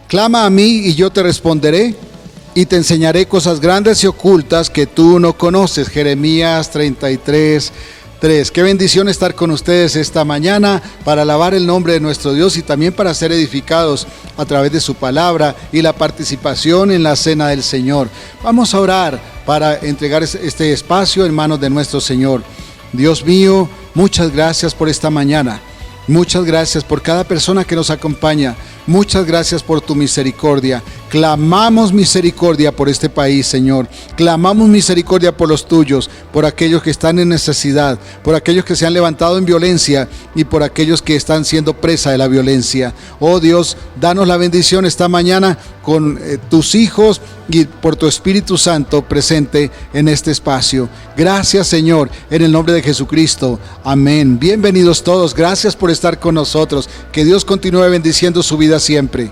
Clama a mí y yo te responderé y te enseñaré cosas grandes y ocultas que tú no conoces. Jeremías 33:3. Qué bendición estar con ustedes esta mañana para alabar el nombre de nuestro Dios y también para ser edificados a través de su palabra y la participación en la cena del Señor. Vamos a orar para entregar este espacio en manos de nuestro Señor. Dios mío, muchas gracias por esta mañana. Muchas gracias por cada persona que nos acompaña. Muchas gracias por tu misericordia. Clamamos misericordia por este país, Señor. Clamamos misericordia por los tuyos, por aquellos que están en necesidad, por aquellos que se han levantado en violencia y por aquellos que están siendo presa de la violencia. Oh Dios, danos la bendición esta mañana con tus hijos y por tu Espíritu Santo presente en este espacio. Gracias, Señor, en el nombre de Jesucristo. Amén. Bienvenidos todos. Gracias por estar con nosotros. Que Dios continúe bendiciendo su vida siempre.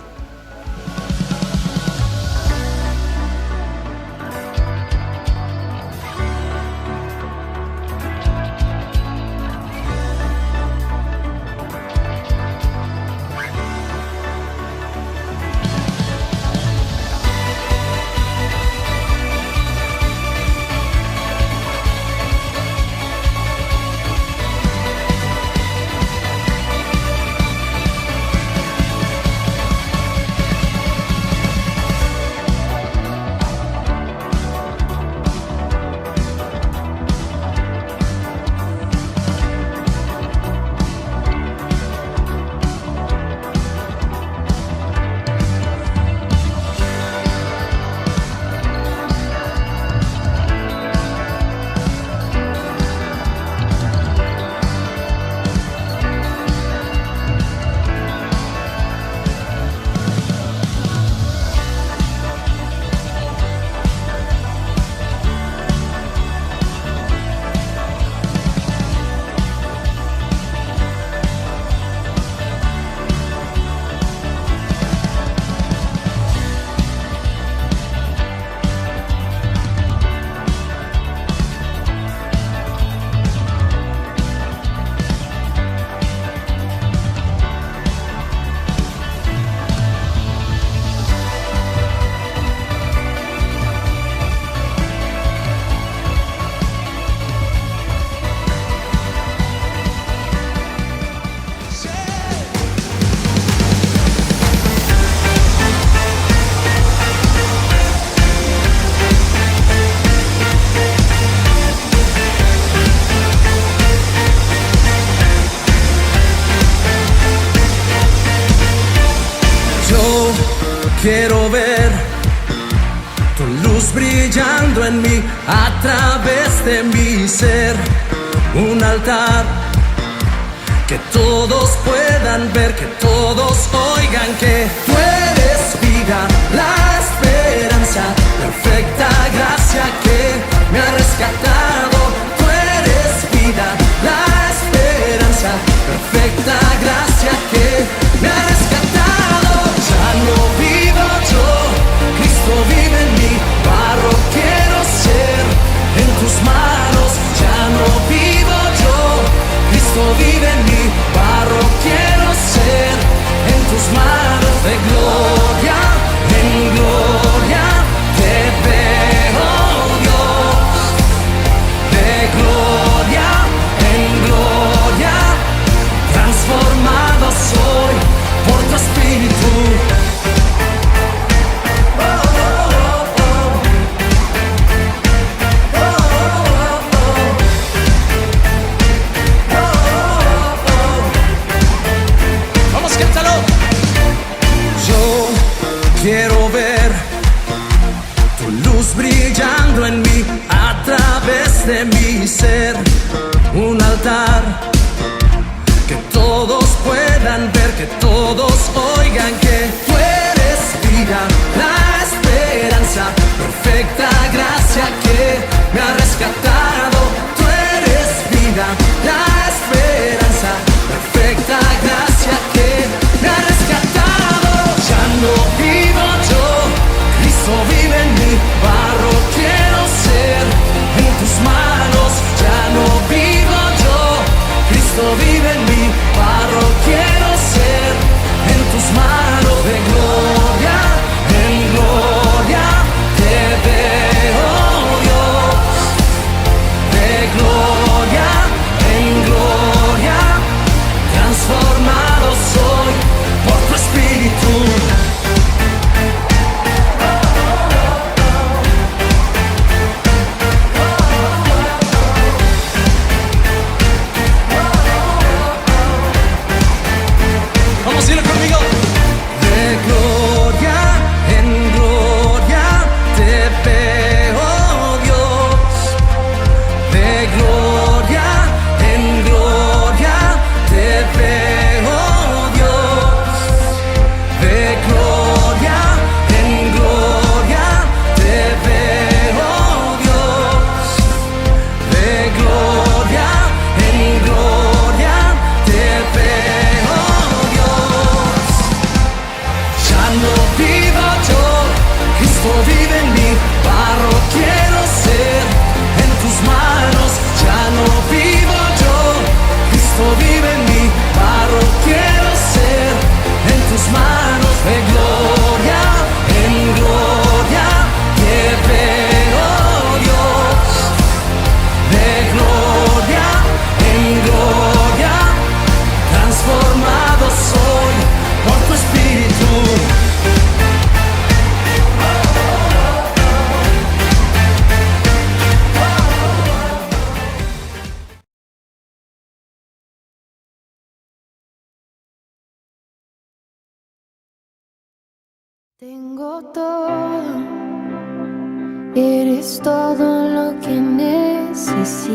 Quiero ver tu luz brillando en mí, a través de mi ser. Un altar que todos puedan ver, que todos oigan que tú eres vida, la esperanza, perfecta gracia que me ha rescatado. Tú eres vida, la esperanza, perfecta gracia que me ha rescatado. Ya no vivo yo, Cristo vive en mí, barro quiero ser en tus manos. Ya no vivo yo, Cristo vive en mí, barro quiero ser en tus manos. De gloria en gloria te veo, Dios. De gloria en gloria transformado soy por tu Espíritu. Quiero ver tu luz brillando en mí, a través de mi ser. Un altar que todos puedan ver, que todos oigan que tú eres vida, la esperanza, perfecta gracia que me ha rescatado. Tú eres vida, la esperanza, perfecta gracia que me ha rescatado. Ya no vivo yo, Cristo vive en mí, barro quiero ser en tus manos. Ya no vivo yo, Cristo vive en mí, barro quiero ser en tus manos. De gloria Tengo todo, eres todo lo que necesito.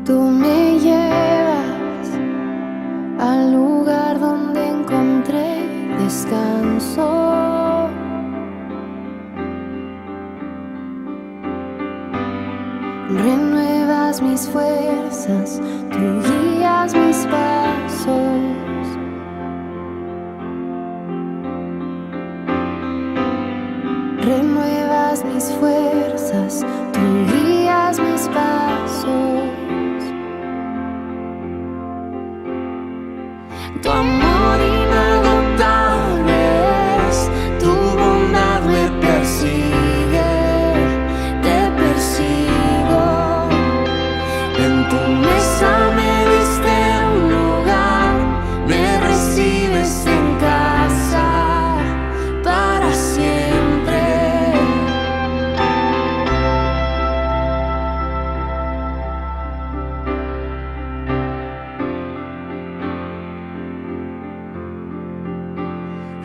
Tú me llevas al lugar donde encontré descanso. Renuevas mis fuerzas, tú guías mis pasos. Renuevas mis fuerzas, tú guías mis pasos. Tu amor inagotable es, tu bondad me persigue, te persigo. En tu mesa me diste un lugar, me recibes en casa para siempre.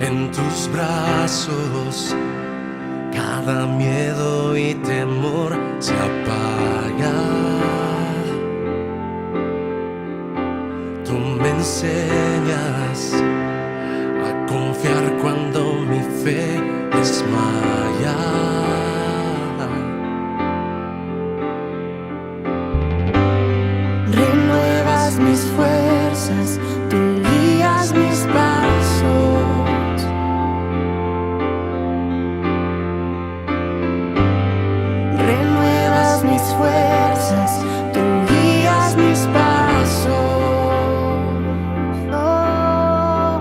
En tus brazos cada miedo y temor se apaga. Tú me enseñas a confiar cuando mi fe desmaya. Renuevas mis fuerzas, tú guías mis pasos. Renuevas mis fuerzas, tú guías mis pasos. Oh.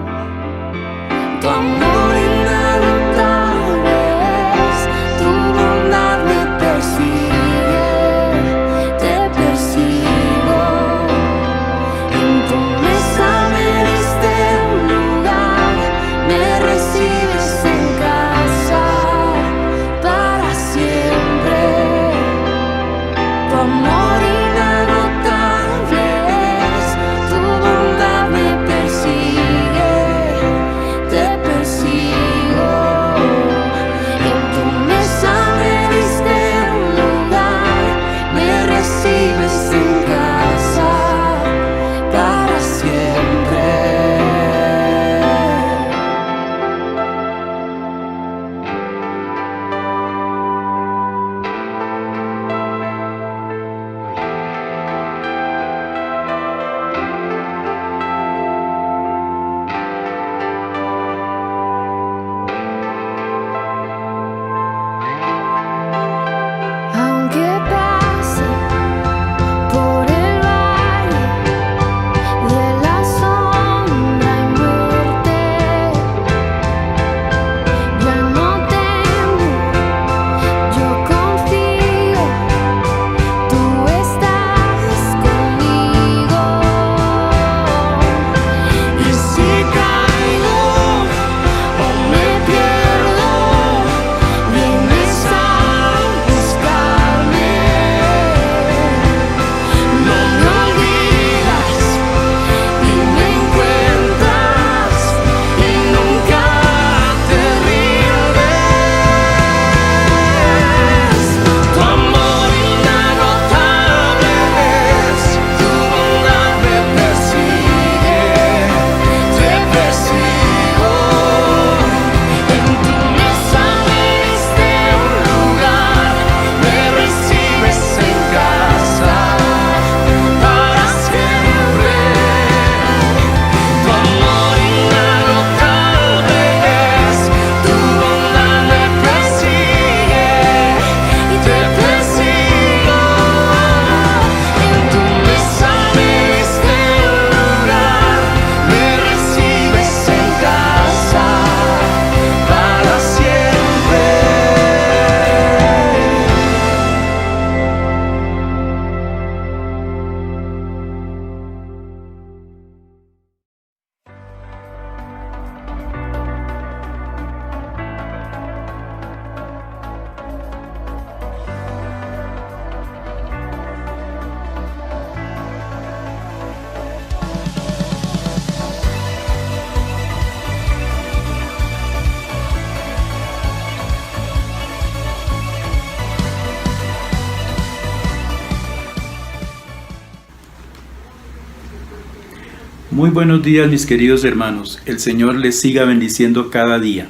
Muy buenos días, mis queridos hermanos. El Señor les siga bendiciendo cada día.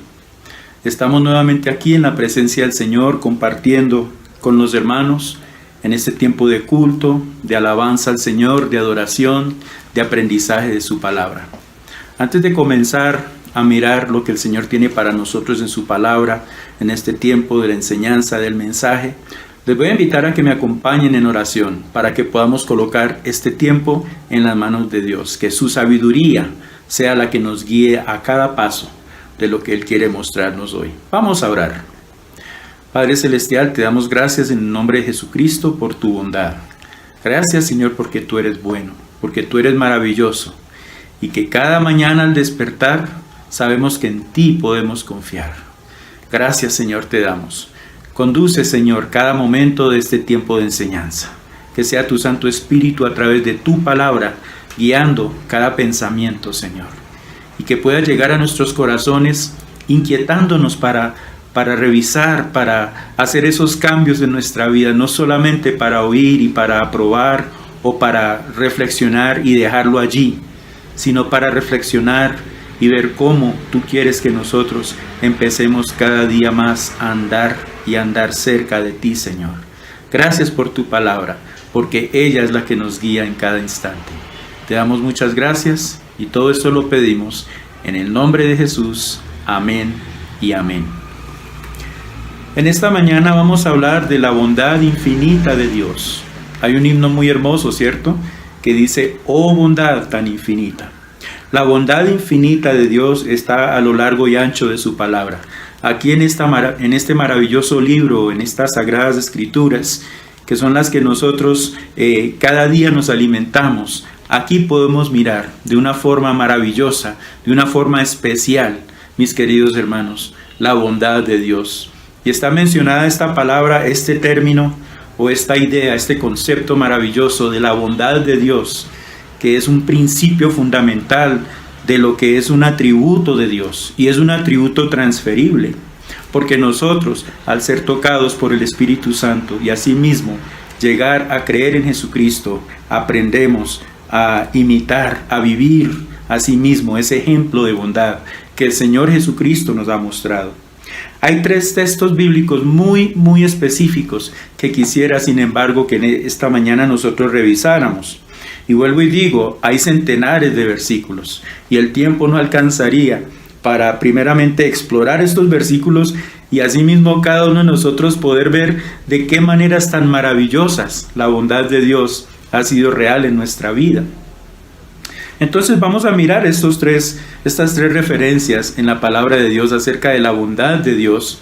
Estamos nuevamente aquí en la presencia del Señor, compartiendo con los hermanos en este tiempo de culto, de alabanza al Señor, de adoración, de aprendizaje de su palabra. Antes de comenzar a mirar lo que el Señor tiene para nosotros en su palabra, en este tiempo de la enseñanza del mensaje, les voy a invitar a que me acompañen en oración para que podamos colocar este tiempo en las manos de Dios, que su sabiduría sea la que nos guíe a cada paso de lo que Él quiere mostrarnos hoy. Vamos a orar. Padre Celestial, te damos gracias en el nombre de Jesucristo por tu bondad. Gracias, Señor, porque tú eres bueno, porque tú eres maravilloso y que cada mañana al despertar sabemos que en ti podemos confiar. Gracias, Señor, te damos. Conduce, Señor, cada momento de este tiempo de enseñanza. Que sea tu Santo Espíritu a través de tu palabra, guiando cada pensamiento, Señor. Y que pueda llegar a nuestros corazones, inquietándonos para revisar, para hacer esos cambios en nuestra vida. No solamente para oír y para aprobar o para reflexionar y dejarlo allí, sino para reflexionar y ver cómo tú quieres que nosotros empecemos cada día más a andar y andar cerca de ti, Señor. Gracias por tu palabra, porque ella es la que nos guía en cada instante. Te damos muchas gracias y todo esto lo pedimos en el nombre de Jesús. Amén y amén. En esta mañana vamos a hablar de la bondad infinita de Dios. Hay un himno muy hermoso, ¿cierto?, que dice: oh bondad tan infinita. La bondad infinita de Dios está a lo largo y ancho de su palabra. Aquí en este maravilloso libro, en estas sagradas escrituras, que son las que nosotros cada día nos alimentamos, aquí podemos mirar de una forma maravillosa, de una forma especial, mis queridos hermanos, la bondad de Dios. Y está mencionada esta palabra, este término o esta idea, este concepto maravilloso de la bondad de Dios, que es un principio fundamental de lo que es un atributo de Dios, y es un atributo transferible, porque nosotros, al ser tocados por el Espíritu Santo y asimismo llegar a creer en Jesucristo, aprendemos a imitar, a vivir asimismo ese ejemplo de bondad que el Señor Jesucristo nos ha mostrado. Hay 3 textos bíblicos muy específicos que quisiera, sin embargo, que esta mañana nosotros revisáramos. Y vuelvo y digo, hay centenares de versículos y el tiempo no alcanzaría para primeramente explorar estos versículos y asimismo cada uno de nosotros poder ver de qué maneras tan maravillosas la bondad de Dios ha sido real en nuestra vida. Entonces vamos a mirar estas tres referencias en la palabra de Dios acerca de la bondad de Dios.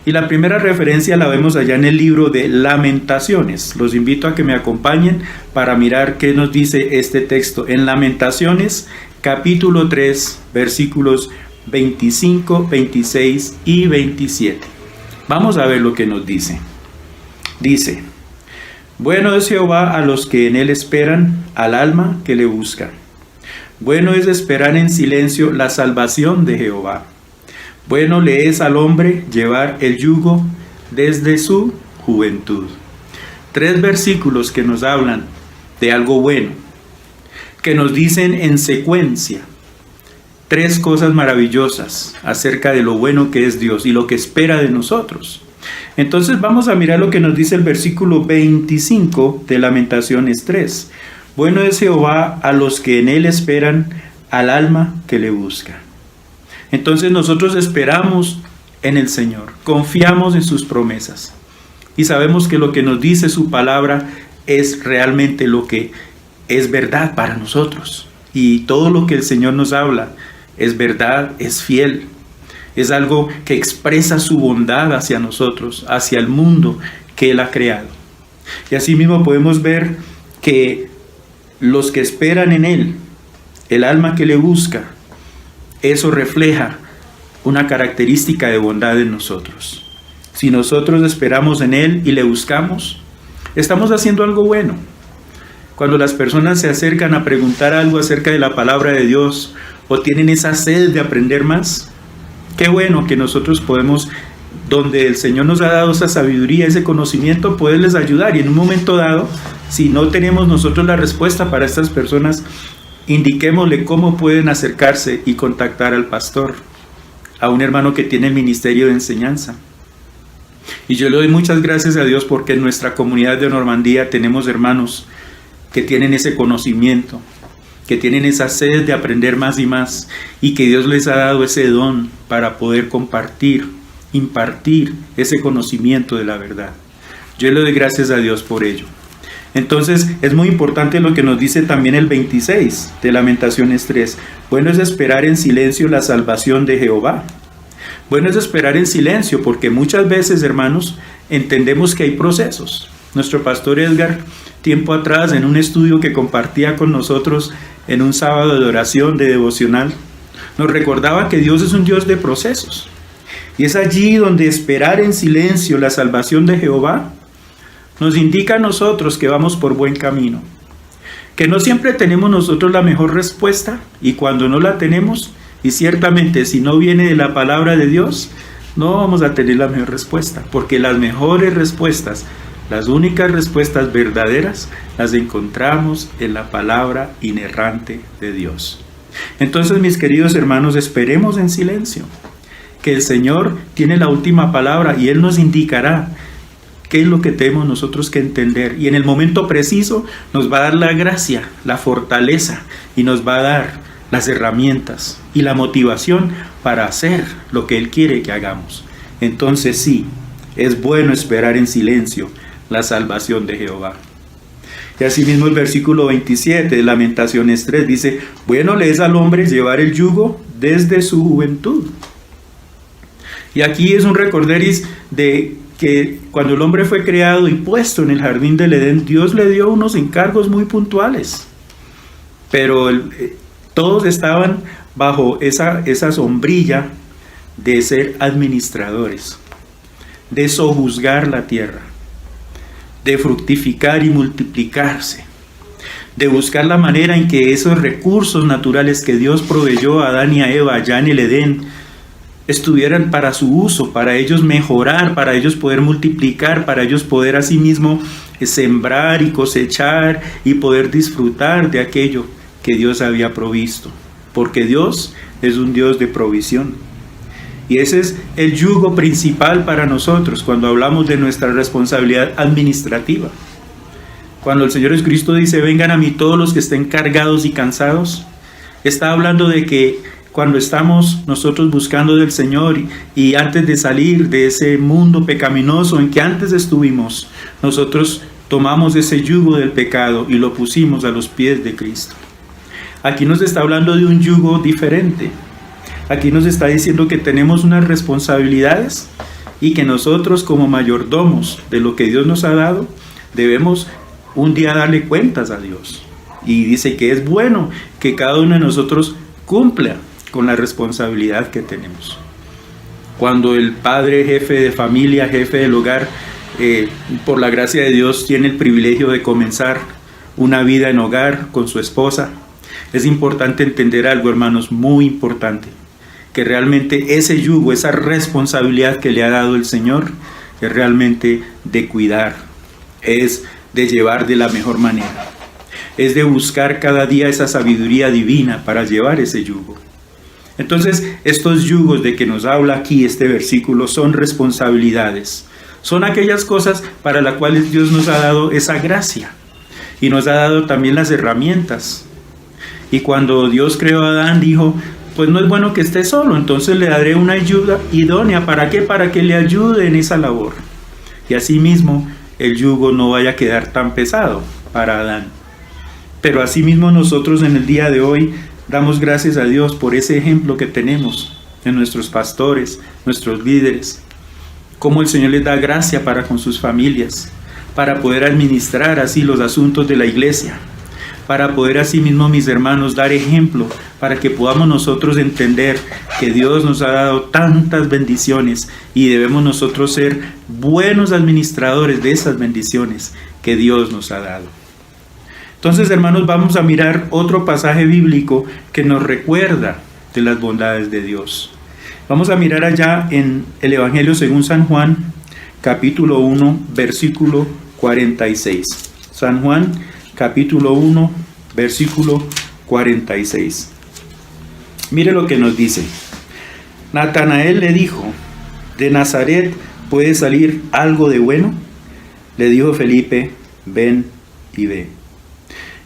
Y la primera referencia la vemos allá en el libro de Lamentaciones. Los invito a que me acompañen para mirar qué nos dice este texto. En Lamentaciones, capítulo 3, versículos 25, 26 y 27. Vamos a ver lo que nos dice. Dice: bueno es Jehová a los que en él esperan, al alma que le busca. Bueno es esperar en silencio la salvación de Jehová. Bueno le es al hombre llevar el yugo desde su juventud. 3 versículos que nos hablan de algo bueno, que nos dicen en secuencia 3 cosas maravillosas acerca de lo bueno que es Dios y lo que espera de nosotros. Entonces vamos a mirar lo que nos dice el versículo 25 de Lamentaciones 3. Bueno es Jehová a los que en él esperan, al alma que le busca. Entonces nosotros esperamos en el Señor, confiamos en sus promesas y sabemos que lo que nos dice su palabra es realmente lo que es verdad para nosotros. Y todo lo que el Señor nos habla es verdad, es fiel, es algo que expresa su bondad hacia nosotros, hacia el mundo que Él ha creado. Y asimismo podemos ver que los que esperan en Él, el alma que le busca, eso refleja una característica de bondad en nosotros. Si nosotros esperamos en Él y le buscamos, estamos haciendo algo bueno. Cuando las personas se acercan a preguntar algo acerca de la palabra de Dios o tienen esa sed de aprender más, qué bueno que nosotros podemos, donde el Señor nos ha dado esa sabiduría, ese conocimiento, poderles ayudar. Y en un momento dado, si no tenemos nosotros la respuesta para estas personas, indiquémosle cómo pueden acercarse y contactar al pastor, a un hermano que tiene el ministerio de enseñanza. Y yo le doy muchas gracias a Dios porque en nuestra comunidad de Normandía tenemos hermanos que tienen ese conocimiento, que tienen esa sed de aprender más y más, y que Dios les ha dado ese don para poder compartir, impartir ese conocimiento de la verdad. Yo le doy gracias a Dios por ello. Entonces es muy importante lo que nos dice también el 26 de Lamentaciones 3. Bueno es esperar en silencio la salvación de Jehová. Bueno es esperar en silencio porque muchas veces, hermanos, entendemos que hay procesos. Nuestro pastor Edgar, tiempo atrás, en un estudio que compartía con nosotros en un sábado de oración, de devocional, nos recordaba que Dios es un Dios de procesos. Y es allí donde esperar en silencio la salvación de Jehová nos indica a nosotros que vamos por buen camino. Que no siempre tenemos nosotros la mejor respuesta, y cuando no la tenemos, y ciertamente si no viene de la palabra de Dios, no vamos a tener la mejor respuesta, porque las mejores respuestas, las únicas respuestas verdaderas, las encontramos en la palabra inerrante de Dios. Entonces, mis queridos hermanos, esperemos en silencio, que el Señor tiene la última palabra y Él nos indicará qué es lo que tenemos nosotros que entender. Y en el momento preciso nos va a dar la gracia, la fortaleza, y nos va a dar las herramientas y la motivación para hacer lo que Él quiere que hagamos. Entonces sí, es bueno esperar en silencio la salvación de Jehová. Y asimismo el versículo 27 de Lamentaciones 3 dice: bueno le es al hombre llevar el yugo desde su juventud. Y aquí es un recorderis de que cuando el hombre fue creado y puesto en el jardín del Edén, Dios le dio unos encargos muy puntuales, pero todos estaban bajo esa sombrilla de ser administradores, de sojuzgar la tierra, de fructificar y multiplicarse, de buscar la manera en que esos recursos naturales que Dios proveyó a Adán y a Eva allá en el Edén estuvieran para su uso, para ellos mejorar, para ellos poder multiplicar, para ellos poder asimismo sembrar y cosechar y poder disfrutar de aquello que Dios había provisto, porque Dios es un Dios de provisión. Y ese es el yugo principal para nosotros cuando hablamos de nuestra responsabilidad administrativa. Cuando el Señor Jesucristo dice: vengan a mí todos los que estén cargados y cansados, está hablando de que cuando estamos nosotros buscando del Señor y antes de salir de ese mundo pecaminoso en que antes estuvimos, nosotros tomamos ese yugo del pecado y lo pusimos a los pies de Cristo. Aquí nos está hablando de un yugo diferente. Aquí nos está diciendo que tenemos unas responsabilidades y que nosotros, como mayordomos de lo que Dios nos ha dado, debemos un día darle cuentas a Dios. Y dice que es bueno que cada uno de nosotros cumpla con la responsabilidad que tenemos. Cuando el padre, jefe de familia, jefe del hogar, por la gracia de Dios, tiene el privilegio de comenzar una vida en hogar con su esposa, es importante entender algo, hermanos, muy importante, que realmente ese yugo, esa responsabilidad que le ha dado el Señor, es realmente de cuidar, es de llevar de la mejor manera, es de buscar cada día esa sabiduría divina para llevar ese yugo. Entonces, estos yugos de que nos habla aquí este versículo son responsabilidades, son aquellas cosas para las cuales Dios nos ha dado esa gracia y nos ha dado también las herramientas. Y cuando Dios creó a Adán, dijo: pues no es bueno que esté solo, entonces le daré una ayuda idónea. ¿Para qué? Para que le ayude en esa labor. Y asimismo, el yugo no vaya a quedar tan pesado para Adán. Pero asimismo nosotros en el día de hoy damos gracias a Dios por ese ejemplo que tenemos en nuestros pastores, nuestros líderes. Cómo el Señor les da gracia para con sus familias, para poder administrar así los asuntos de la iglesia, para poder asimismo, mis hermanos, dar ejemplo, para que podamos nosotros entender que Dios nos ha dado tantas bendiciones y debemos nosotros ser buenos administradores de esas bendiciones que Dios nos ha dado. Entonces, hermanos, vamos a mirar otro pasaje bíblico que nos recuerda de las bondades de Dios. Vamos a mirar allá en el Evangelio según San Juan, capítulo 1, versículo 46. San Juan, capítulo 1, versículo 46. Mire lo que nos dice. Natanael le dijo, ¿de Nazaret puede salir algo de bueno? Le dijo Felipe, ven y ve.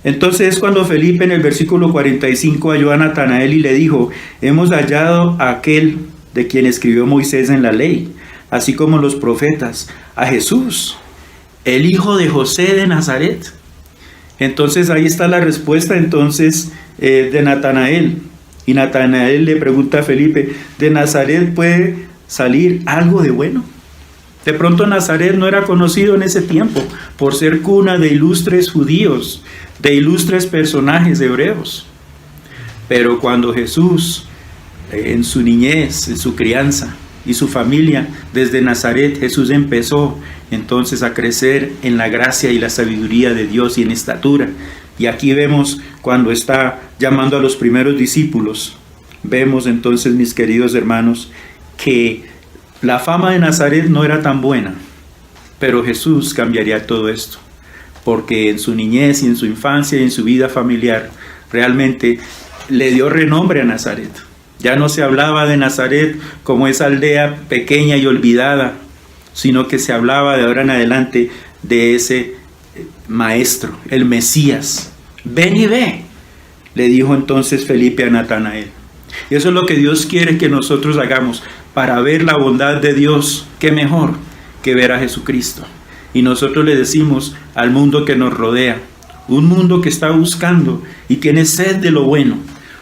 Entonces cuando Felipe en el versículo 45 halló a Natanael y le dijo, hemos hallado a aquel de quien escribió Moisés en la ley, así como los profetas, a Jesús, el hijo de José de Nazaret. Entonces ahí está la respuesta entonces de Natanael. Y Natanael le pregunta a Felipe, ¿de Nazaret puede salir algo de bueno? De pronto Nazaret no era conocido en ese tiempo por ser cuna de ilustres judíos, de ilustres personajes hebreos. Pero cuando Jesús, en su niñez, en su crianza y su familia, desde Nazaret, Jesús empezó entonces a crecer en la gracia y la sabiduría de Dios y en estatura. Y aquí vemos cuando está llamando a los primeros discípulos, vemos entonces, mis queridos hermanos, que la fama de Nazaret no era tan buena, pero Jesús cambiaría todo esto, porque en su niñez y en su infancia y en su vida familiar, realmente le dio renombre a Nazaret. Ya no se hablaba de Nazaret como esa aldea pequeña y olvidada, sino que se hablaba de ahora en adelante de ese maestro, el Mesías. Ven y ve, le dijo entonces Felipe a Natanael. Y eso es lo que Dios quiere que nosotros hagamos para ver la bondad de Dios. ¿Qué mejor que ver a Jesucristo? Y nosotros le decimos al mundo que nos rodea, un mundo que está buscando y tiene sed de lo bueno,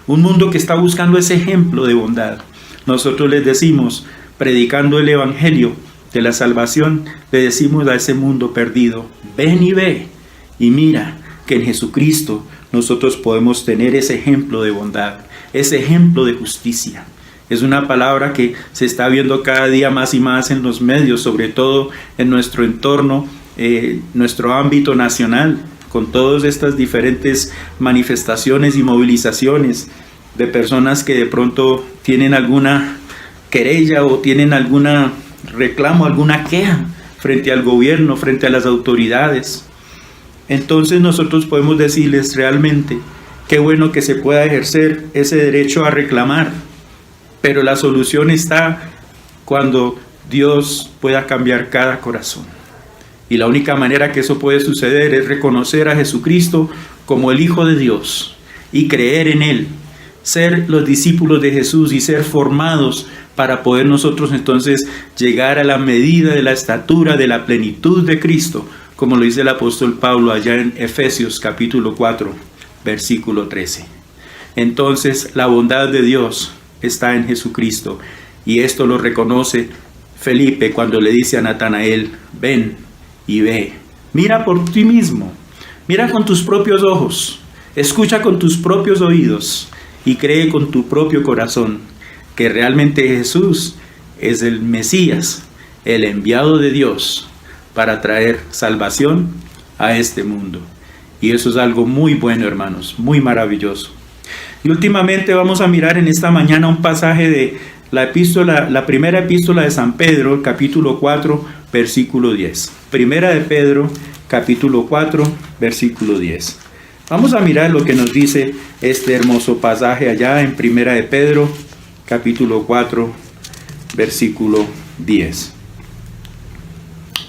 un mundo que está buscando ese ejemplo de bondad. Nosotros les decimos, predicando el evangelio de la salvación, le decimos a ese mundo perdido, ven y ve y mira que en Jesucristo nosotros podemos tener ese ejemplo de bondad, ese ejemplo de justicia. Es una palabra que se está viendo cada día más y más en los medios, sobre todo en nuestro entorno, nuestro ámbito nacional, con todas estas diferentes manifestaciones y movilizaciones de personas que de pronto tienen alguna querella o tienen alguna reclamo, alguna queja frente al gobierno, frente a las autoridades. Entonces nosotros podemos decirles realmente, qué bueno que se pueda ejercer ese derecho a reclamar, pero la solución está cuando Dios pueda cambiar cada corazón. Y la única manera que eso puede suceder es reconocer a Jesucristo como el Hijo de Dios y creer en Él, ser los discípulos de Jesús y ser formados para poder nosotros entonces llegar a la medida de la estatura de la plenitud de Cristo, como lo dice el apóstol Pablo allá en Efesios capítulo 4, versículo 13. Entonces la bondad de Dios está en Jesucristo, y esto lo reconoce Felipe cuando le dice a Natanael, ven y ve, mira por ti mismo, mira con tus propios ojos, escucha con tus propios oídos y cree con tu propio corazón que realmente Jesús es el Mesías, el enviado de Dios para traer salvación a este mundo. Y eso es algo muy bueno, hermanos, muy maravilloso. Y últimamente vamos a mirar en esta mañana un pasaje de la primera epístola de San Pedro, capítulo 4, versículo 10. Primera de Pedro, capítulo 4, versículo 10. Vamos a mirar lo que nos dice este hermoso pasaje allá en Primera de Pedro, capítulo 4, versículo 10.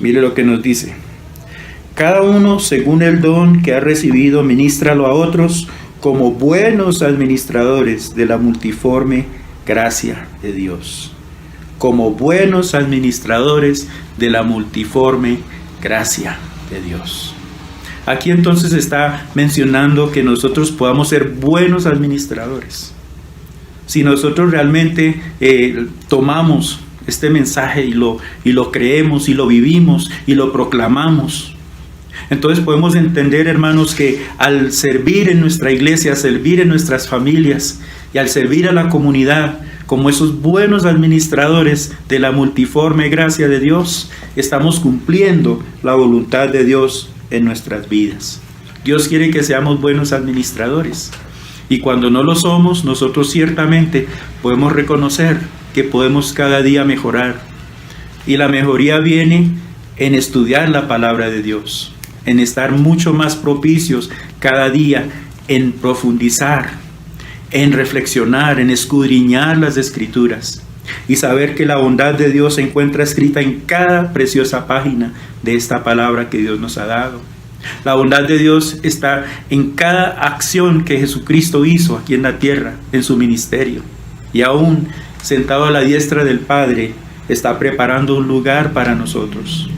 Mire lo que nos dice. Cada uno, según el don que ha recibido, ministralo a otros como buenos administradores de la multiforme gracia de Dios. Como buenos administradores de la multiforme gracia de Dios. Aquí entonces está mencionando que nosotros podamos ser buenos administradores. Si nosotros realmente tomamos este mensaje y lo creemos y lo vivimos y lo proclamamos, entonces podemos entender, hermanos, que al servir en nuestra iglesia, al servir en nuestras familias y al servir a la comunidad como esos buenos administradores de la multiforme gracia de Dios, estamos cumpliendo la voluntad de Dios en nuestras vidas. Dios quiere que seamos buenos administradores. Y cuando no lo somos, nosotros ciertamente podemos reconocer que podemos cada día mejorar. Y la mejoría viene en estudiar la palabra de Dios, en estar mucho más propicios cada día en profundizar, en reflexionar, en escudriñar las Escrituras y saber que la bondad de Dios se encuentra escrita en cada preciosa página de esta palabra que Dios nos ha dado. La bondad de Dios está en cada acción que Jesucristo hizo aquí en la tierra, en su ministerio. Y aún sentado a la diestra del Padre, está preparando un lugar para nosotros.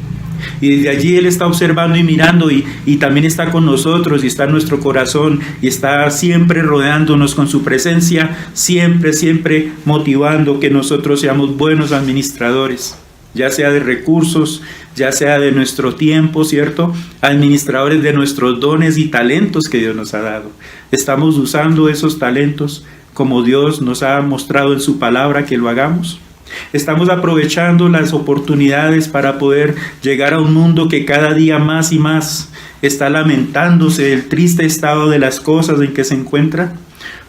Y desde allí Él está observando y mirando y también está con nosotros y está en nuestro corazón y está siempre rodeándonos con su presencia, siempre motivando que nosotros seamos buenos administradores, ya sea de recursos, ya sea de nuestro tiempo, ¿cierto? Administradores de nuestros dones y talentos que Dios nos ha dado. Estamos usando esos talentos como Dios nos ha mostrado en su palabra que lo hagamos. Estamos aprovechando las oportunidades para poder llegar a un mundo que cada día más y más está lamentándose del triste estado de las cosas en que se encuentra.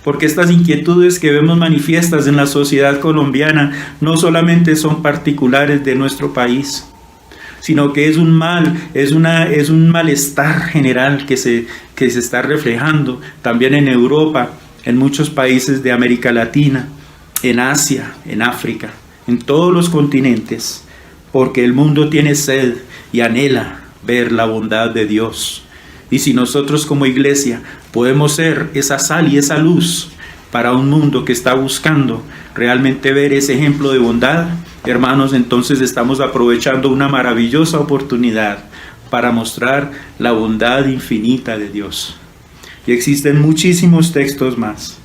Porque estas inquietudes que vemos manifiestas en la sociedad colombiana no solamente son particulares de nuestro país, sino que es un malestar general que se está reflejando también en Europa, en muchos países de América Latina, en Asia, en África, en todos los continentes, porque el mundo tiene sed y anhela ver la bondad de Dios. Y si nosotros como iglesia podemos ser esa sal y esa luz para un mundo que está buscando realmente ver ese ejemplo de bondad, hermanos, entonces estamos aprovechando una maravillosa oportunidad para mostrar la bondad infinita de Dios. Y existen muchísimos textos más.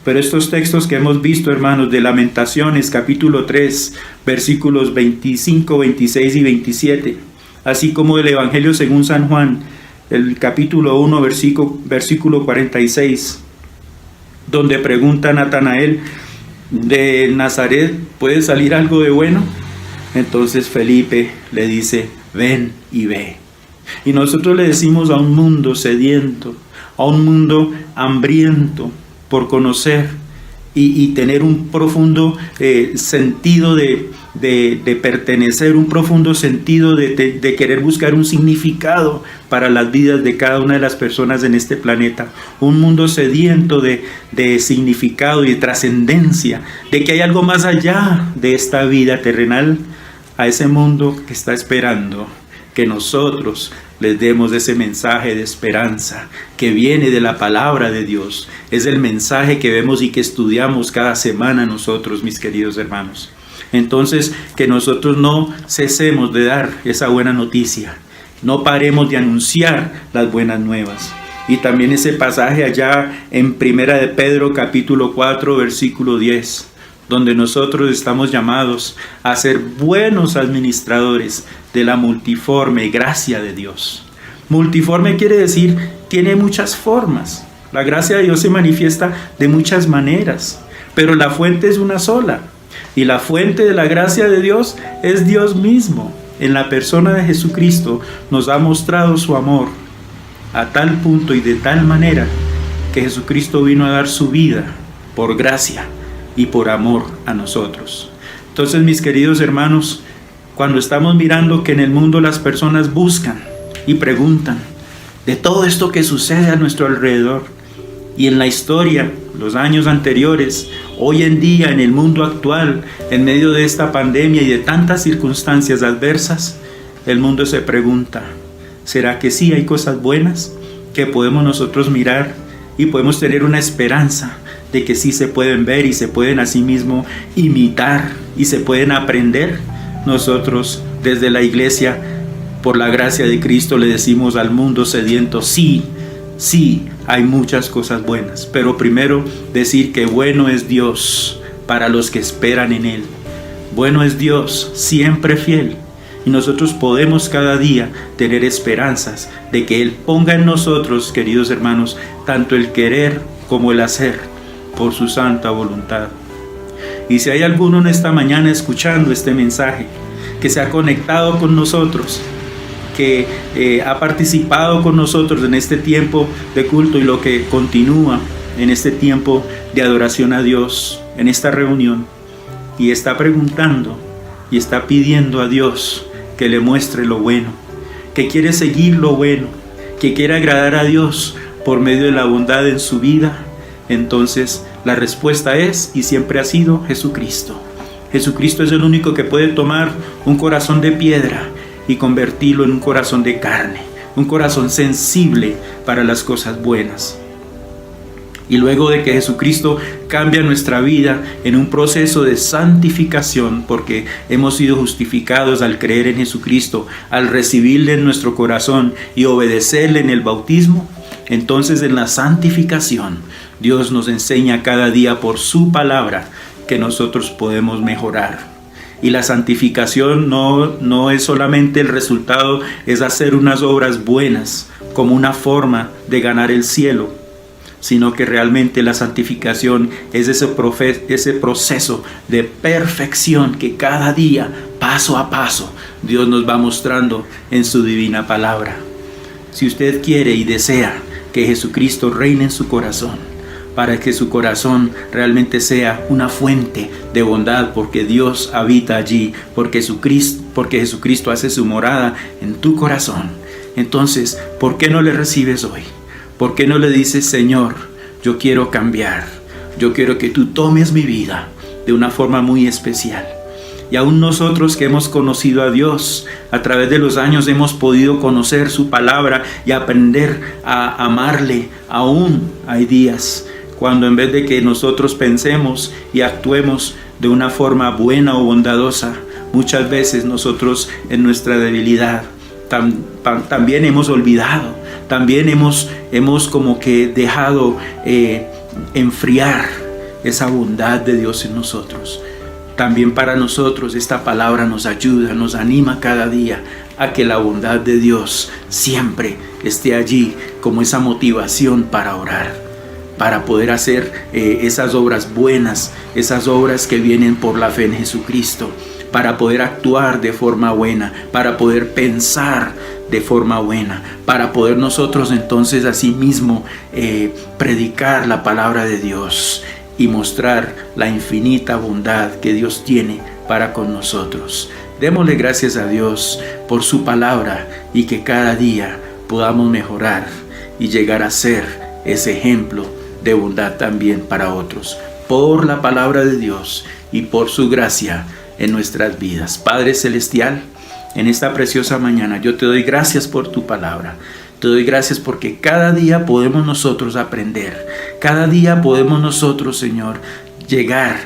Pero estos textos que hemos visto, hermanos, de Lamentaciones, capítulo 3, versículos 25, 26 y 27, así como del Evangelio según San Juan, el capítulo 1, versículo 46, donde pregunta Natanael, ¿de Nazaret puede salir algo de bueno? Entonces Felipe le dice, ven y ve. Y nosotros le decimos a un mundo sediento, a un mundo hambriento por conocer y tener un profundo sentido de pertenecer, un profundo sentido de querer buscar un significado para las vidas de cada una de las personas en este planeta. Un mundo sediento de significado y de trascendencia, de que hay algo más allá de esta vida terrenal, a ese mundo que está esperando que nosotros les demos ese mensaje de esperanza que viene de la palabra de Dios. Es el mensaje que vemos y que estudiamos cada semana nosotros, mis queridos hermanos. Entonces, que nosotros no cesemos de dar esa buena noticia, no paremos de anunciar las buenas nuevas. Y también ese pasaje allá en Primera de Pedro capítulo 4 versículo 10, donde nosotros estamos llamados a ser buenos administradores de la multiforme gracia de Dios. Multiforme quiere decir, tiene muchas formas. La gracia de Dios se manifiesta de muchas maneras, pero la fuente es una sola. Y la fuente de la gracia de Dios es Dios mismo. En la persona de Jesucristo nos ha mostrado su amor a tal punto y de tal manera que Jesucristo vino a dar su vida por gracia y por amor a nosotros. Entonces, mis queridos hermanos, cuando estamos mirando que en el mundo las personas buscan y preguntan de todo esto que sucede a nuestro alrededor, y en la historia, los años anteriores, hoy en día, en el mundo actual, en medio de esta pandemia y de tantas circunstancias adversas, el mundo se pregunta, ¿será que sí hay cosas buenas que podemos nosotros mirar y podemos tener una esperanza de que sí se pueden ver y se pueden asimismo imitar y se pueden aprender? Nosotros desde la iglesia, por la gracia de Cristo, le decimos al mundo sediento, sí, hay muchas cosas buenas, pero primero decir que bueno es Dios para los que esperan en Él. Bueno es Dios, siempre fiel. Y nosotros podemos cada día tener esperanzas de que Él ponga en nosotros, queridos hermanos, tanto el querer como el hacer por su santa voluntad. Y si hay alguno en esta mañana escuchando este mensaje, que se ha conectado con nosotros, que ha participado con nosotros en este tiempo de culto y lo que continúa en este tiempo de adoración a Dios, en esta reunión, y está preguntando y está pidiendo a Dios que le muestre lo bueno, que quiere seguir lo bueno, que quiere agradar a Dios por medio de la bondad en su vida, entonces la respuesta es y siempre ha sido Jesucristo. Jesucristo es el único que puede tomar un corazón de piedra y convertirlo en un corazón de carne, un corazón sensible para las cosas buenas. Y luego de que Jesucristo cambia nuestra vida en un proceso de santificación, porque hemos sido justificados al creer en Jesucristo, al recibirle en nuestro corazón y obedecerle en el bautismo, entonces en la santificación Dios nos enseña cada día por su palabra que nosotros podemos mejorar. Y la santificación no es solamente el resultado, es hacer unas obras buenas como una forma de ganar el cielo, sino que realmente la santificación es ese proceso de perfección que cada día, paso a paso, Dios nos va mostrando en su divina palabra. Si usted quiere y desea que Jesucristo reine en su corazón, para que su corazón realmente sea una fuente de bondad, porque Dios habita allí, porque Jesucristo hace su morada en tu corazón, entonces, ¿por qué no le recibes hoy? ¿Por qué no le dices: Señor, yo quiero cambiar, yo quiero que tú tomes mi vida de una forma muy especial? Y aún nosotros que hemos conocido a Dios a través de los años, hemos podido conocer su palabra y aprender a amarle. Aún hay días cuando en vez de que nosotros pensemos y actuemos de una forma buena o bondadosa, muchas veces nosotros en nuestra debilidad también hemos olvidado, también hemos como que dejado enfriar esa bondad de Dios en nosotros. También para nosotros esta palabra nos ayuda, nos anima cada día a que la bondad de Dios siempre esté allí como esa motivación para orar, para poder hacer esas obras buenas, esas obras que vienen por la fe en Jesucristo, para poder actuar de forma buena, para poder pensar de forma buena, para poder nosotros entonces asimismo predicar la palabra de Dios y mostrar la infinita bondad que Dios tiene para con nosotros. Démosle gracias a Dios por su palabra y que cada día podamos mejorar y llegar a ser ese ejemplo de bondad también para otros, por la palabra de Dios y por su gracia en nuestras vidas. Padre Celestial, en esta preciosa mañana yo te doy gracias por tu palabra. Te doy gracias porque cada día podemos nosotros aprender. Cada día podemos nosotros, Señor, llegar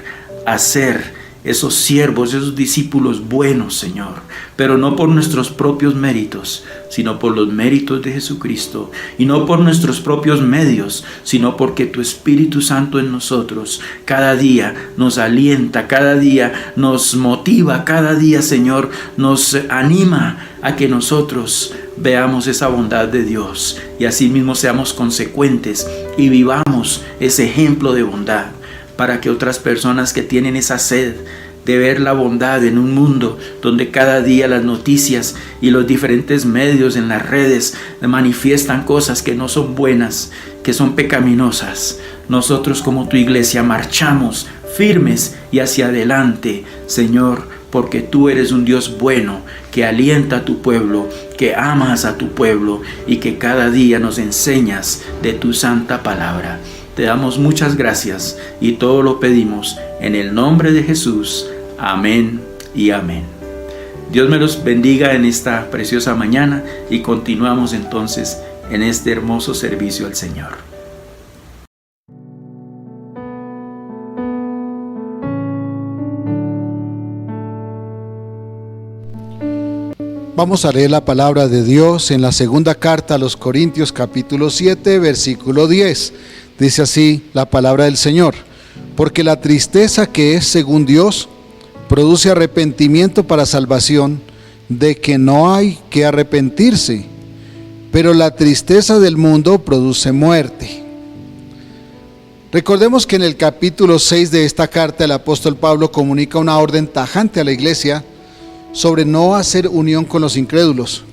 a ser esos siervos, esos discípulos buenos, Señor, pero no por nuestros propios méritos, sino por los méritos de Jesucristo, y no por nuestros propios medios, sino porque tu Espíritu Santo en nosotros cada día nos alienta, cada día nos motiva, cada día, Señor, nos anima a que nosotros veamos esa bondad de Dios y asimismo seamos consecuentes y vivamos ese ejemplo de bondad, para que otras personas que tienen esa sed de ver la bondad en un mundo donde cada día las noticias y los diferentes medios en las redes manifiestan cosas que no son buenas, que son pecaminosas, nosotros como tu iglesia marchamos firmes y hacia adelante, Señor, porque tú eres un Dios bueno, que alienta a tu pueblo, que amas a tu pueblo y que cada día nos enseñas de tu santa palabra. Te damos muchas gracias y todo lo pedimos en el nombre de Jesús. Amén y amén. Dios me los bendiga en esta preciosa mañana y continuamos entonces en este hermoso servicio al Señor. Vamos a leer la palabra de Dios en la segunda carta a los Corintios, capítulo 7, versículo 10. Dice así la palabra del Señor: porque la tristeza que es según Dios produce arrepentimiento para salvación, de que no hay que arrepentirse, pero la tristeza del mundo produce muerte. Recordemos que en el capítulo 6 de esta carta el apóstol Pablo comunica una orden tajante a la iglesia sobre no hacer unión con los incrédulos,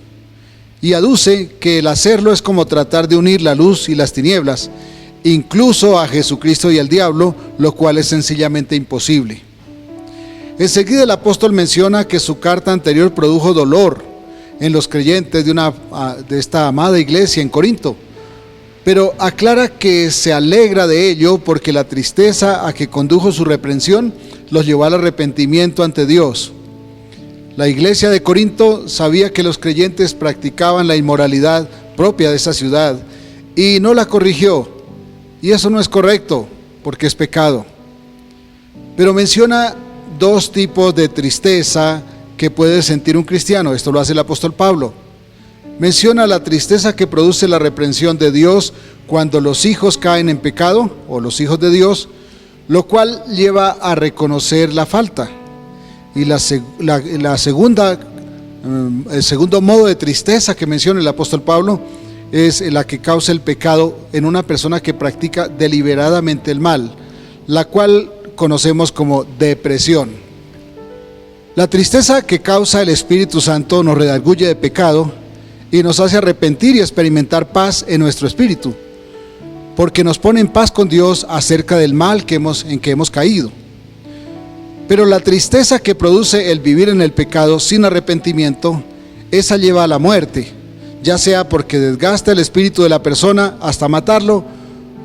y aduce que el hacerlo es como tratar de unir la luz y las tinieblas, incluso a Jesucristo y al diablo, lo cual es sencillamente imposible. Enseguida el apóstol menciona que su carta anterior produjo dolor en los creyentes de esta amada iglesia en Corinto, pero aclara que se alegra de ello porque la tristeza a que condujo su reprensión los llevó al arrepentimiento ante Dios. La iglesia de Corinto sabía que los creyentes practicaban la inmoralidad propia de esa ciudad y no la corrigió, y eso no es correcto porque es pecado. Pero menciona dos tipos de tristeza que puede sentir un cristiano. Esto lo hace el apóstol Pablo. Menciona la tristeza que produce la reprensión de Dios cuando los hijos caen en pecado, o los hijos de Dios, lo cual lleva a reconocer la falta. Y el segundo modo de tristeza que menciona el apóstol Pablo es la que causa el pecado en una persona que practica deliberadamente el mal, la cual conocemos como depresión. La tristeza que causa el Espíritu Santo nos redarguye de pecado y nos hace arrepentir y experimentar paz en nuestro espíritu, porque nos pone en paz con Dios acerca del mal en que hemos caído. Pero la tristeza que produce el vivir en el pecado sin arrepentimiento, esa lleva a la muerte, ya sea porque desgasta el espíritu de la persona hasta matarlo,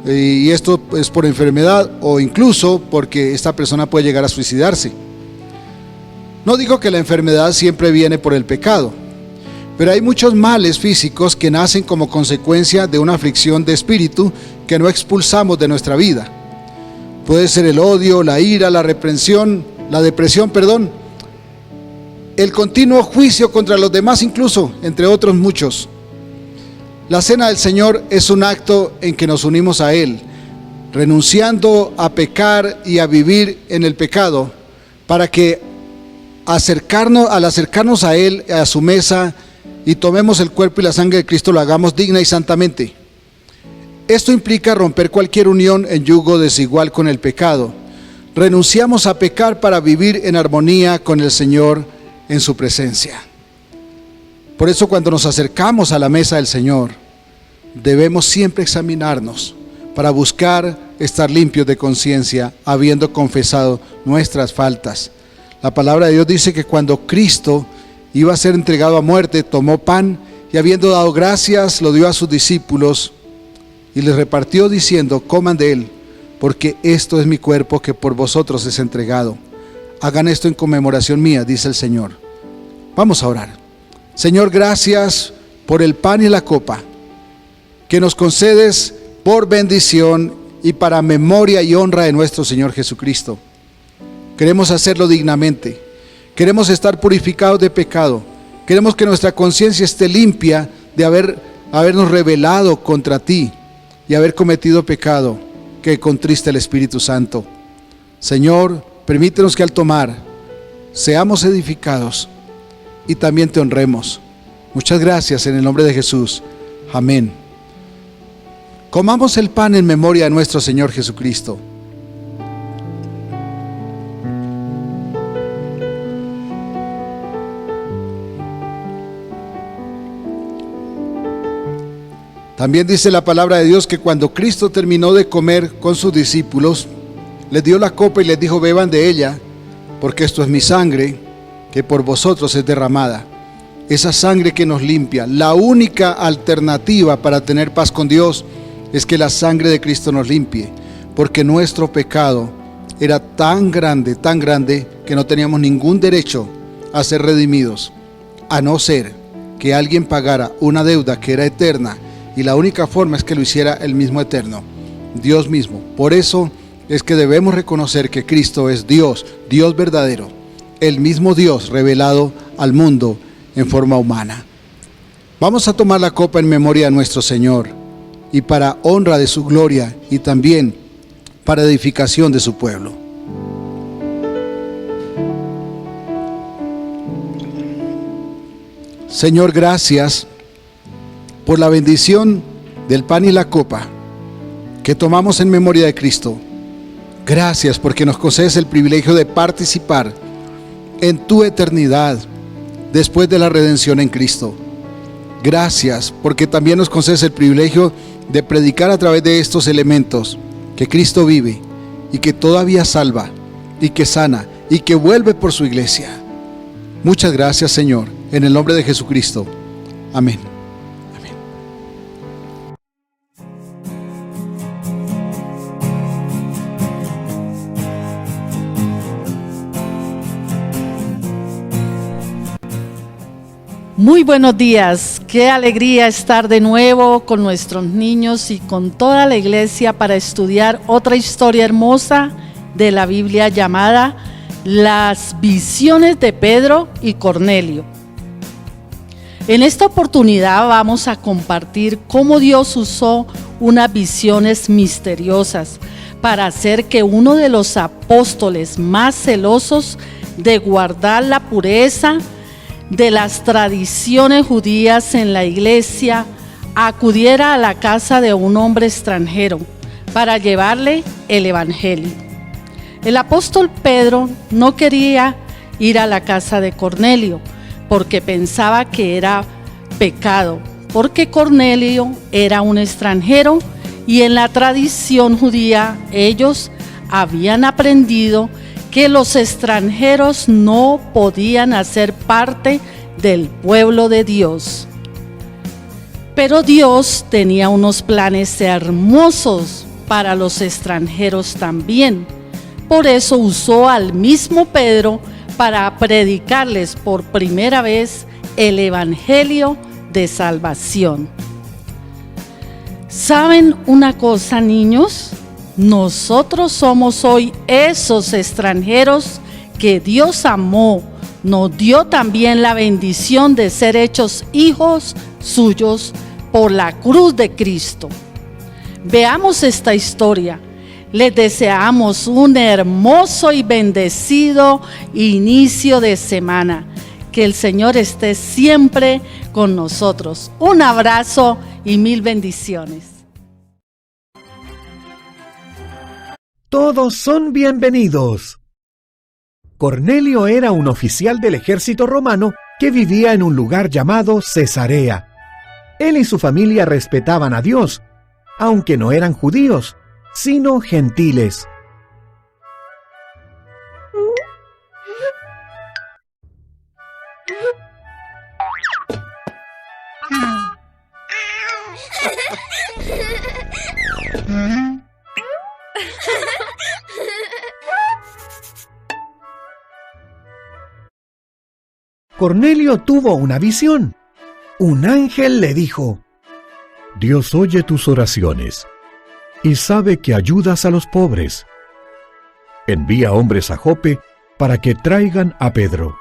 y esto es por enfermedad, o incluso porque esta persona puede llegar a suicidarse. No digo que la enfermedad siempre viene por el pecado, pero hay muchos males físicos que nacen como consecuencia de una aflicción de espíritu que no expulsamos de nuestra vida. Puede ser el odio, la ira, la depresión, el continuo juicio contra los demás incluso, entre otros muchos. La cena del Señor es un acto en que nos unimos a Él, renunciando a pecar y a vivir en el pecado, para que al acercarnos a Él, a su mesa, y tomemos el cuerpo y la sangre de Cristo, lo hagamos digna y santamente. Esto implica romper cualquier unión en yugo desigual con el pecado. Renunciamos a pecar para vivir en armonía con el Señor en su presencia. Por eso cuando nos acercamos a la mesa del Señor, debemos siempre examinarnos para buscar estar limpios de conciencia, habiendo confesado nuestras faltas. La palabra de Dios dice que cuando Cristo iba a ser entregado a muerte, tomó pan y habiendo dado gracias, lo dio a sus discípulos y les repartió diciendo: coman de él, porque esto es mi cuerpo que por vosotros es entregado. Hagan esto en conmemoración mía, dice el Señor. Vamos a orar. Señor, gracias por el pan y la copa que nos concedes por bendición y para memoria y honra de nuestro Señor Jesucristo. Queremos hacerlo dignamente. Queremos estar purificados de pecado. Queremos que nuestra conciencia esté limpia de habernos rebelado contra ti y haber cometido pecado que contrista el Espíritu Santo. Señor, permítenos que al tomar seamos edificados y también te honremos. Muchas gracias en el nombre de Jesús. Amén. Comamos el pan en memoria de nuestro Señor Jesucristo. También dice la palabra de Dios que cuando Cristo terminó de comer con sus discípulos, les dio la copa y les dijo: beban de ella, porque esto es mi sangre, que por vosotros es derramada. Esa sangre que nos limpia. La única alternativa para tener paz con Dios es que la sangre de Cristo nos limpie, porque nuestro pecado era tan grande, que no teníamos ningún derecho a ser redimidos, a no ser que alguien pagara una deuda que era eterna. Y la única forma es que lo hiciera el mismo Eterno, Dios mismo. Por eso es que debemos reconocer que Cristo es Dios, Dios verdadero, el mismo Dios revelado al mundo en forma humana. Vamos a tomar la copa en memoria de nuestro Señor y para honra de su gloria y también para edificación de su pueblo. Señor, gracias por la bendición del pan y la copa que tomamos en memoria de Cristo. Gracias porque nos concedes el privilegio de participar en tu eternidad después de la redención en Cristo. Gracias porque también nos concedes el privilegio de predicar a través de estos elementos que Cristo vive y que todavía salva y que sana y que vuelve por su iglesia. Muchas gracias, Señor, en el nombre de Jesucristo. Amén. Muy buenos días, qué alegría estar de nuevo con nuestros niños y con toda la iglesia para estudiar otra historia hermosa de la Biblia llamada Las visiones de Pedro y Cornelio. En esta oportunidad vamos a compartir cómo Dios usó unas visiones misteriosas para hacer que uno de los apóstoles más celosos de guardar la pureza de las tradiciones judías en la iglesia acudiera a la casa de un hombre extranjero para llevarle el evangelio. El apóstol Pedro no quería ir a la casa de Cornelio porque pensaba que era pecado, porque Cornelio era un extranjero y en la tradición judía ellos habían aprendido que los extranjeros no podían hacer parte del pueblo de Dios. Pero Dios tenía unos planes hermosos para los extranjeros también. Por eso usó al mismo Pedro para predicarles por primera vez el evangelio de salvación. ¿Saben una cosa, niños? Nosotros somos hoy esos extranjeros que Dios amó, nos dio también la bendición de ser hechos hijos suyos por la cruz de Cristo. Veamos esta historia. Les deseamos un hermoso y bendecido inicio de semana. Que el Señor esté siempre con nosotros. Un abrazo y mil bendiciones. Todos son bienvenidos. Cornelio era un oficial del ejército romano que vivía en un lugar llamado Cesarea. Él y su familia respetaban a Dios, aunque no eran judíos, sino gentiles. Cornelio tuvo una visión. Un ángel le dijo: Dios oye tus oraciones y sabe que ayudas a los pobres. Envía hombres a Jope para que traigan a Pedro.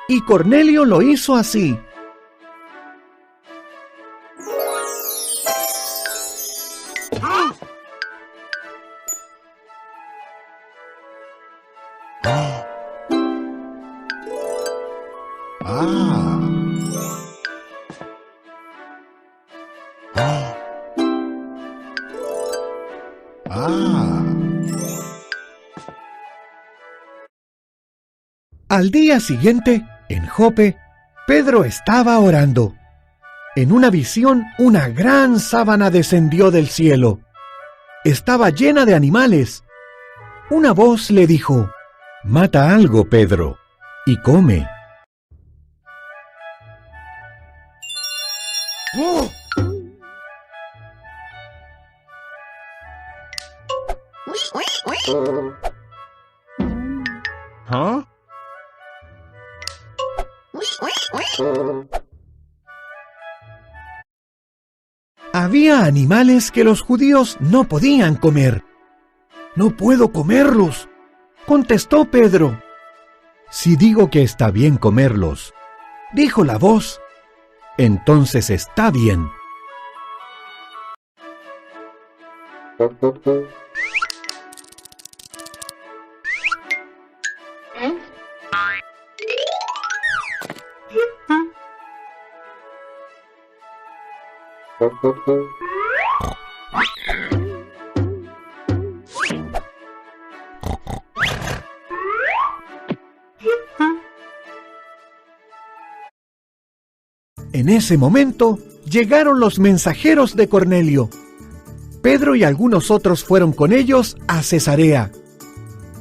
Y Cornelio lo hizo así. Al día siguiente, en Jope, Pedro estaba orando. En una visión, una gran sábana descendió del cielo. Estaba llena de animales. Una voz le dijo: Mata algo, Pedro, y come. ¿Ah? Había animales que los judíos no podían comer. «No puedo comerlos», contestó Pedro. Si digo que está bien comerlos, dijo la voz, entonces está bien. En ese momento llegaron los mensajeros de Cornelio. Pedro y algunos otros fueron con ellos a Cesarea.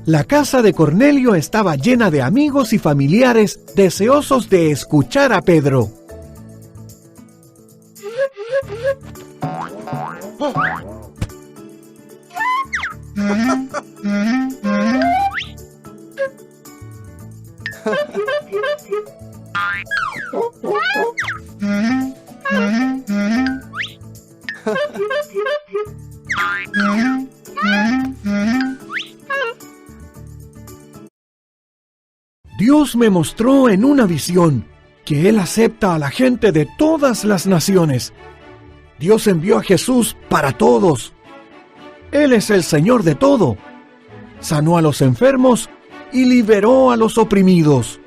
La casa de Cornelio estaba llena de amigos y familiares deseosos de escuchar a Pedro. Dios me mostró en una visión que Él acepta a la gente de todas las naciones. Dios envió a Jesús para todos. Él es el Señor de todo. Sanó a los enfermos y liberó a los oprimidos.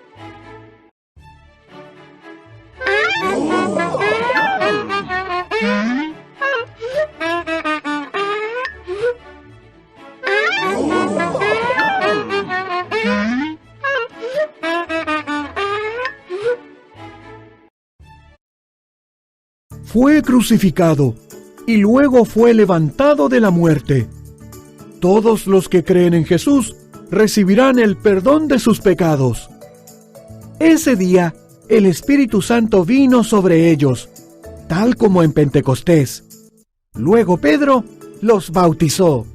Fue crucificado y luego fue levantado de la muerte. Todos los que creen en Jesús recibirán el perdón de sus pecados. Ese día, el Espíritu Santo vino sobre ellos, tal como en Pentecostés. Luego Pedro los bautizó.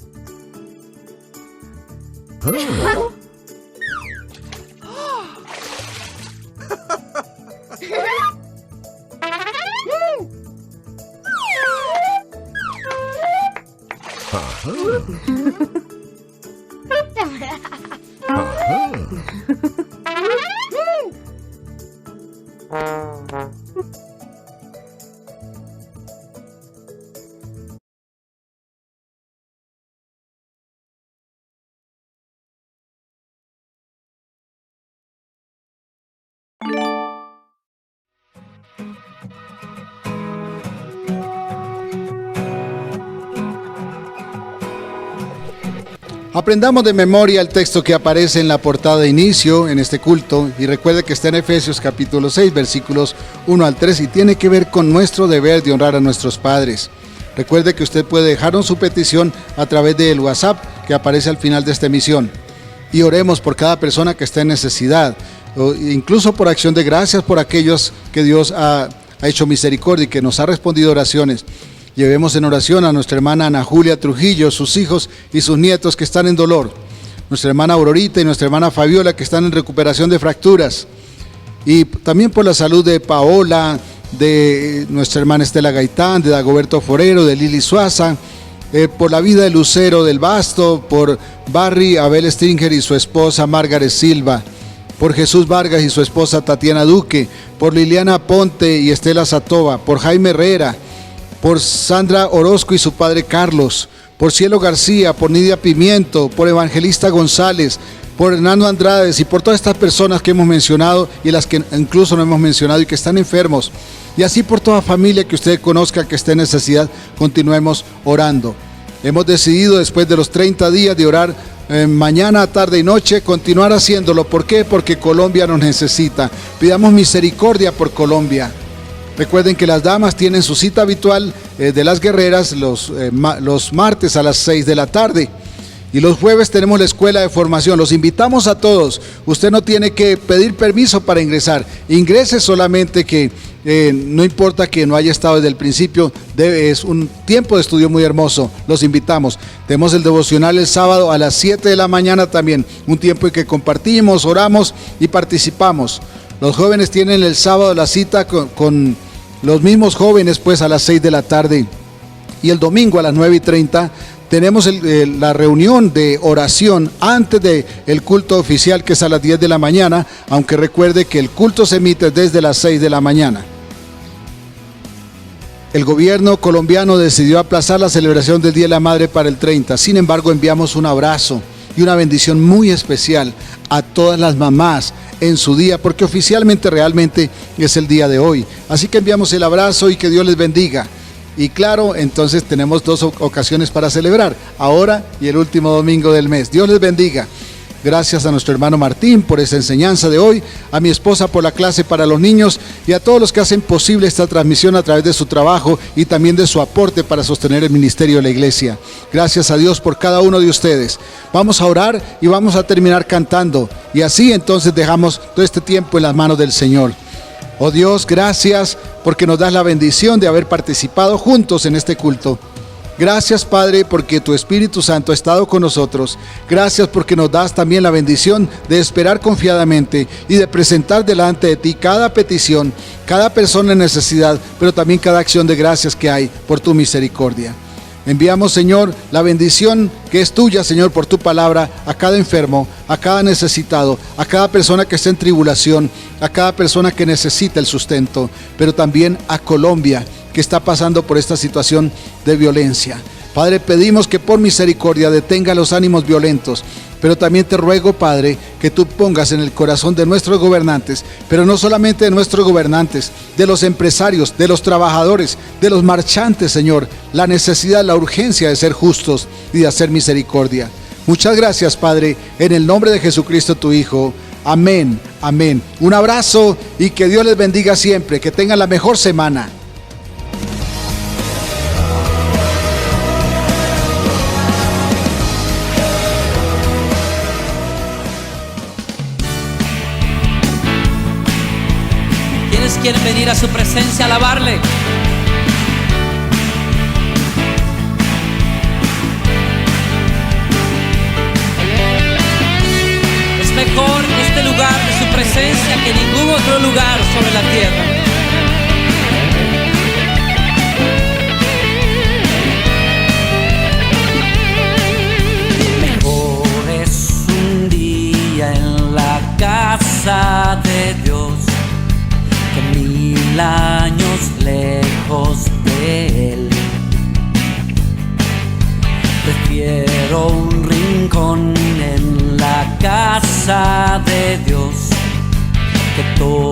Aprendamos de memoria el texto que aparece en la portada de inicio en este culto y recuerde que está en Efesios capítulo 6 versículos 1 al 3 y tiene que ver con nuestro deber de honrar a nuestros padres. Recuerde que usted puede dejarnos su petición a través del WhatsApp que aparece al final de esta emisión y oremos por cada persona que está en necesidad, o incluso por acción de gracias por aquellos que Dios ha hecho misericordia y que nos ha respondido oraciones. Llevemos en oración a nuestra hermana Ana Julia Trujillo, sus hijos y sus nietos que están en dolor. Nuestra hermana Aurorita y nuestra hermana Fabiola que están en recuperación de fracturas. Y también por la salud de Paola, de nuestra hermana Estela Gaitán, de Dagoberto Forero, de Lili Suaza, por la vida de Lucero del Basto, por Barry Abel Stringer y su esposa Margaret Silva, por Jesús Vargas y su esposa Tatiana Duque, por Liliana Ponte y Estela Satova, por Jaime Herrera, por Sandra Orozco y su padre Carlos, por Cielo García, por Nidia Pimiento, por Evangelista González, por Hernando Andrades y por todas estas personas que hemos mencionado y las que incluso no hemos mencionado y que están enfermos. Y así por toda familia que usted conozca que esté en necesidad, continuemos orando. Hemos decidido después de los 30 días de orar mañana, tarde y noche, continuar haciéndolo. ¿Por qué? Porque Colombia nos necesita. Pidamos misericordia por Colombia. Recuerden que las damas tienen su cita habitual de las guerreras los martes a las 6 de la tarde. Y los jueves tenemos la escuela de formación. Los invitamos a todos. Usted no tiene que pedir permiso para ingresar. Ingrese solamente que no importa que no haya estado desde el principio. Es un tiempo de estudio muy hermoso. Los invitamos. Tenemos el devocional el sábado a las 7 de la mañana también. Un tiempo en que compartimos, oramos y participamos. Los jóvenes tienen el sábado la cita con los mismos jóvenes pues a las 6 de la tarde. Y el domingo a las 9:30 tenemos la reunión de oración antes del culto oficial que es a las 10 de la mañana, aunque recuerde que el culto se emite desde las 6 de la mañana. El gobierno colombiano decidió aplazar la celebración del Día de la Madre para el 30. Sin embargo, enviamos un abrazo y una bendición muy especial a todas las mamás en su día, porque oficialmente realmente es el día de hoy. Así que enviamos el abrazo y que Dios les bendiga. Y claro, entonces tenemos 2 ocasiones para celebrar, ahora y el último domingo del mes. Dios les bendiga. Gracias a nuestro hermano Martín por esa enseñanza de hoy, a mi esposa por la clase para los niños y a todos los que hacen posible esta transmisión a través de su trabajo y también de su aporte para sostener el ministerio de la iglesia. Gracias a Dios por cada uno de ustedes. Vamos a orar y vamos a terminar cantando y así entonces dejamos todo este tiempo en las manos del Señor. Oh Dios, gracias porque nos das la bendición de haber participado juntos en este culto. Gracias, Padre, porque tu Espíritu Santo ha estado con nosotros. Gracias porque nos das también la bendición de esperar confiadamente y de presentar delante de ti cada petición, cada persona en necesidad, pero también cada acción de gracias que hay por tu misericordia. Enviamos, Señor, la bendición que es tuya, Señor, por tu palabra, a cada enfermo, a cada necesitado, a cada persona que está en tribulación, a cada persona que necesita el sustento, pero también a Colombia, que está pasando por esta situación de violencia. Padre, pedimos que por misericordia detenga los ánimos violentos, pero también te ruego, Padre, que tú pongas en el corazón de nuestros gobernantes, pero no solamente de nuestros gobernantes, de los empresarios, de los trabajadores, de los marchantes, Señor, la necesidad, la urgencia de ser justos y de hacer misericordia. Muchas gracias, Padre, en el nombre de Jesucristo, tu Hijo. Amén, amén. Un abrazo y que Dios les bendiga siempre, que tengan la mejor semana. Quieren venir a su presencia a alabarle. Es mejor este lugar de su presencia que ningún otro lugar sobre la tierra. Mejor es un día en la casa de Dios que 1000 años lejos de Él. Prefiero un rincón en la casa de Dios que todo